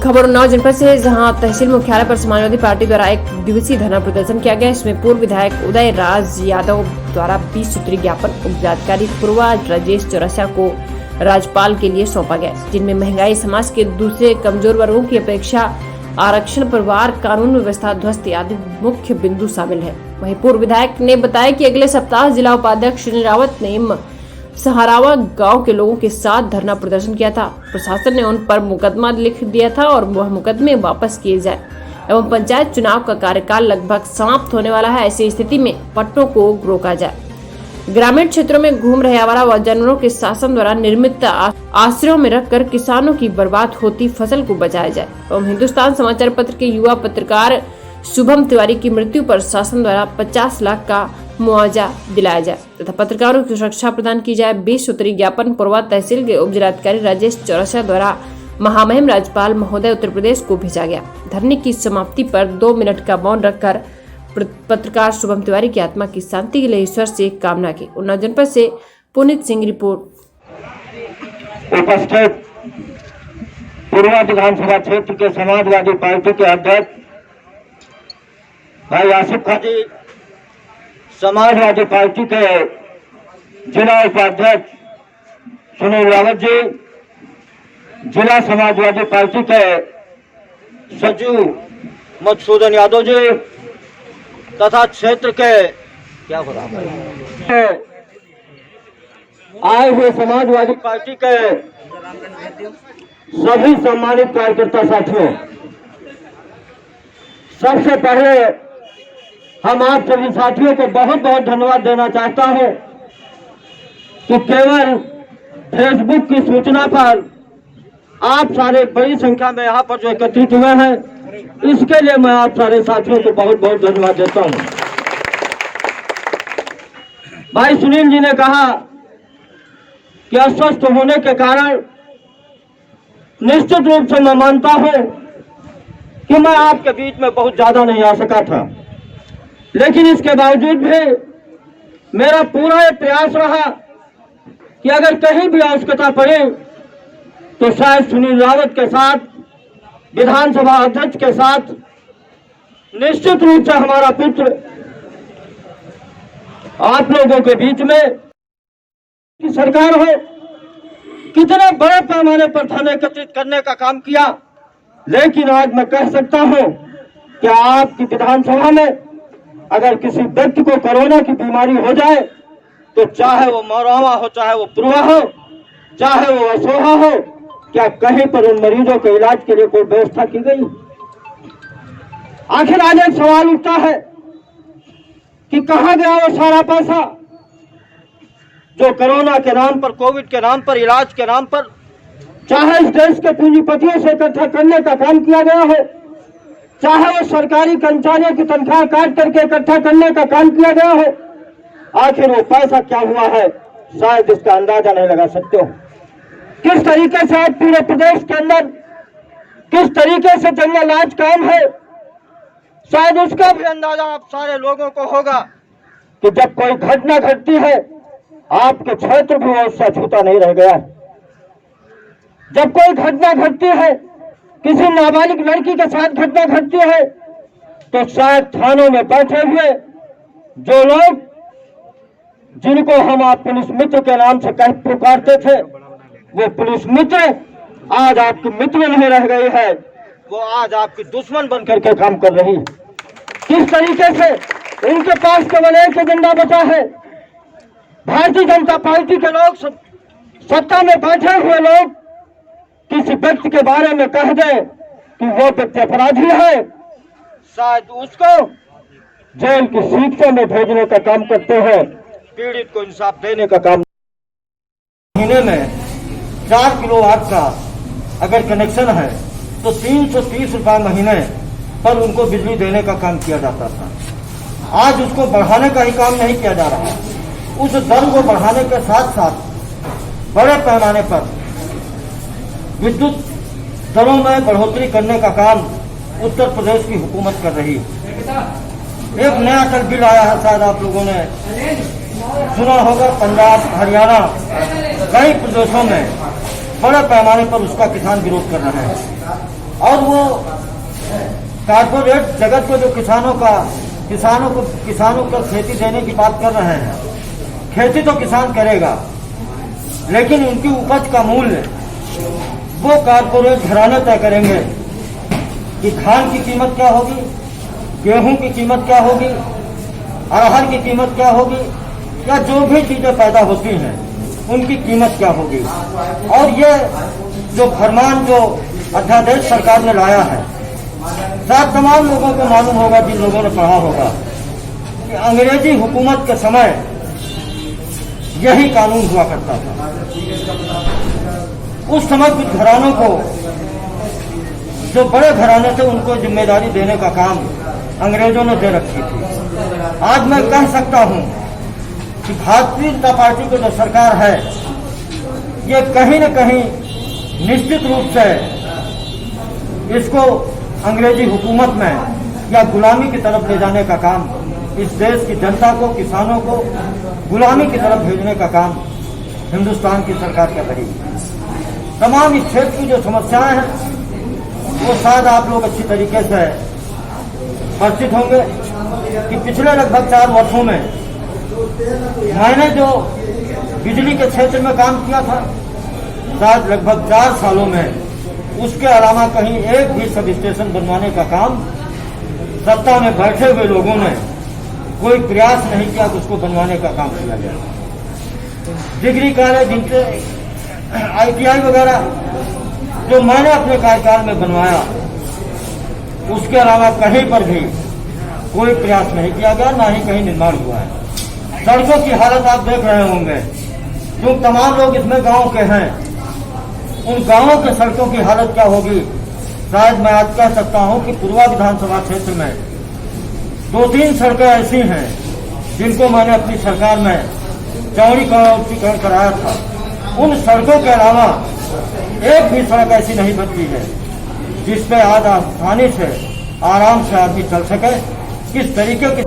खबर उन्नाव जनपद से, जहां तहसील मुख्यालय पर समाजवादी पार्टी द्वारा एक दिवसीय धरना प्रदर्शन किया गया। इसमें पूर्व विधायक उदय राज यादव द्वारा 20 सूत्री ज्ञापन उपजिलाधिकारी पूर्वा राजेश चौरसिया को राज्यपाल के लिए सौंपा गया, जिनमें महंगाई, समाज के दूसरे कमजोर वर्गों की अपेक्षा, आरक्षण, परिवार, कानून व्यवस्था ध्वस्त आदि मुख्य बिंदु शामिल है। वहीं पूर्व विधायक ने बताया कि अगले सप्ताह जिला उपाध्यक्ष सुनील रावत ने सहारावा गांव के लोगों के साथ धरना प्रदर्शन किया था। प्रशासन ने उन पर मुकदमा लिख दिया था और वह मुकदमे वापस किए जाए एवं पंचायत चुनाव का कार्यकाल लगभग समाप्त होने वाला है। ऐसी स्थिति में पट्टों को रोका जाए। ग्रामीण क्षेत्रों में घूम रहे आवारा व जानवरों के शासन द्वारा निर्मित आश्रयों में रखकर किसानों की बर्बाद होती फसल को बचाया जाए एवं हिंदुस्तान समाचार पत्र के युवा पत्रकार शुभम तिवारी की मृत्यु पर शासन द्वारा 50 लाख का मुआवजा दिलाया जाए तथा पत्रकारों की सुरक्षा प्रदान की जाए। 20 सूत्री ज्ञापन पूर्वा तहसील के उपजिलाधिकारी राजेश चौरसिया द्वारा महामहिम राज्यपाल महोदय उत्तर प्रदेश को भेजा गया। धरने की समाप्ति पर 2 मिनट का मौन रखकर पत्रकार शुभम तिवारी की आत्मा की शांति के लिए ईश्वर से कामना की। उन्नाव जनपद से पुनीत सिंह रिपोर्ट। उपस्थित पूर्वा विधानसभा क्षेत्र के समाजवादी पार्टी के अध्यक्ष भाई आसिफ खाजी, समाजवादी पार्टी के जिला उपाध्यक्ष सुनील रावत जी, जिला समाजवादी पार्टी के सचिव मधुसूदन यादव जी तथा क्षेत्र के आए हुए समाजवादी पार्टी के सभी सम्मानित कार्यकर्ता साथियों, सबसे पहले हम आप सभी साथियों को बहुत बहुत धन्यवाद देना चाहता हूं कि केवल फेसबुक की सूचना पर आप सारे बड़ी संख्या में यहाँ पर जो एकत्रित हुए हैं, इसके लिए मैं आप सारे साथियों को बहुत बहुत धन्यवाद देता हूं। भाई सुनील जी ने कहा कि अस्वस्थ होने के कारण निश्चित रूप से मैं मानता हूं कि मैं आपके बीच में बहुत ज्यादा नहीं आ सका था, लेकिन इसके बावजूद भी मेरा पूरा ये प्रयास रहा कि अगर कहीं भी आवश्यकता पड़े तो शायद सुनील रावत के साथ, विधानसभा अध्यक्ष के साथ निश्चित रूप से हमारा पुत्र आप लोगों के बीच में की सरकार हो, कितने बड़े पैमाने पर धन एकत्रित करने का काम किया। लेकिन आज मैं कह सकता हूं कि आपकी विधानसभा में अगर किसी व्यक्ति को कोरोना की बीमारी हो जाए तो चाहे वो मरहमा हो, चाहे वो पुरवा हो, चाहे वो असोहा हो, क्या कहीं पर उन मरीजों के इलाज के लिए कोई व्यवस्था की गई? आखिर आज एक सवाल उठता है कि कहां गया वो सारा पैसा जो कोरोना के नाम पर, कोविड के नाम पर, इलाज के नाम पर, चाहे इस देश के पूंजीपतियों से इकट्ठा करने का काम किया गया हो, चाहे वो सरकारी कर्मचारियों की तनख्वाह काट करके इकट्ठा करने का काम किया गया हो, आखिर वो पैसा क्या हुआ है, शायद इसका अंदाजा नहीं लगा सकते हो। किस तरीके से आज पूरे प्रदेश के अंदर किस तरीके से जंगल राज कायम है, शायद उसका भी अंदाजा आप सारे लोगों को होगा कि जब कोई घटना घटती है, आपके क्षेत्र भी उससे छूता नहीं रह गया। जब कोई घटना घटती है, किसी नाबालिग लड़की के साथ घटना घटती है, तो शायद थानों में बैठे हुए जो लोग, जिनको हम आप पुलिस मित्र के नाम से कह पुकारते थे, वो पुलिस मित्र आज आपके मित्र नहीं रह गए हैं, वो आज आपकी दुश्मन बनकर के काम कर रही है। किस तरीके से उनके पास केवल एक एजेंडा बचा है, भारतीय जनता पार्टी के लोग, सत्ता में बैठे हुए लोग किसी व्यक्ति के बारे में कह दे कि वो व्यक्ति अपराधी है, शायद उसको जेल की सीटों में भेजने का काम करते हैं, पीड़ित को इंसाफ देने का काम। महीने में 4 किलोवाट का अगर कनेक्शन है तो 330 रुपए महीने पर उनको बिजली देने का काम किया जाता था। आज उसको बढ़ाने का ही काम नहीं किया जा रहा। उस दर को बढ़ाने के साथ साथ बड़े पैमाने पर विद्युत दरों में बढ़ोतरी करने का काम उत्तर प्रदेश की हुकूमत कर रही है। एक नया कल बिल आया है, शायद आप लोगों ने सुना होगा, पंजाब, हरियाणा, कई प्रदेशों में बड़े पैमाने पर उसका किसान विरोध कर रहे हैं। और वो कारपोरेट जगत को जो किसानों को खेती देने की बात कर रहे हैं, खेती तो किसान करेगा, लेकिन उनकी उपज का मूल्य वो कारपोरेट घराने तय करेंगे कि धान की कीमत क्या होगी, गेहूं की कीमत क्या होगी, अरहर की कीमत क्या होगी, या जो भी चीजें पैदा होती हैं उनकी कीमत क्या होगी। और ये जो फरमान जो अध्यादेश सरकार ने लाया है, शायद तमाम लोगों को मालूम होगा, जिन लोगों ने पढ़ा होगा, कि अंग्रेजी हुकूमत के समय यही कानून हुआ करता था। उस समय कुछ घरानों को, जो बड़े घराने थे, उनको जिम्मेदारी देने का काम अंग्रेजों ने दे रखी थी। आज मैं कह सकता हूं कि भारतीय जनता पार्टी की जो सरकार है, ये कहीं न कहीं निश्चित रूप से इसको अंग्रेजी हुकूमत में या गुलामी की तरफ ले जाने का काम, इस देश की जनता को, किसानों को गुलामी की तरफ भेजने का काम हिंदुस्तान की सरकार कर रही है। तमाम इस क्षेत्र की जो समस्याएं हैं वो शायद आप लोग अच्छी तरीके से परिचित होंगे कि पिछले लगभग 4 वर्षों में मैंने जो बिजली के क्षेत्र में काम किया था, शायद लगभग 4 सालों में उसके अलावा कहीं एक भी सब स्टेशन बनवाने का काम सत्ता में बैठे हुए लोगों ने कोई प्रयास नहीं किया कि उसको बनवाने का काम किया गया। डिग्री कॉलेज, जिनसे ITI वगैरह जो मैंने अपने कार्यकाल में बनवाया, उसके अलावा कहीं पर भी कोई प्रयास नहीं किया गया, ना ही कहीं निर्माण हुआ है। सड़कों की हालत आप देख रहे होंगे, जो तमाम लोग इसमें गांव के हैं, उन गांवों के सड़कों की हालत क्या होगी। शायद मैं आज कह सकता हूं कि पूर्वा विधानसभा क्षेत्र में 2-3 सड़कें ऐसी हैं जिनको मैंने अपनी सरकार में चौड़ीकरण कराया था। उन सड़कों के अलावा एक भी सड़क ऐसी नहीं बनती है जिस पे आज आसानी से, आराम से आदमी चल सके। किस तरीके की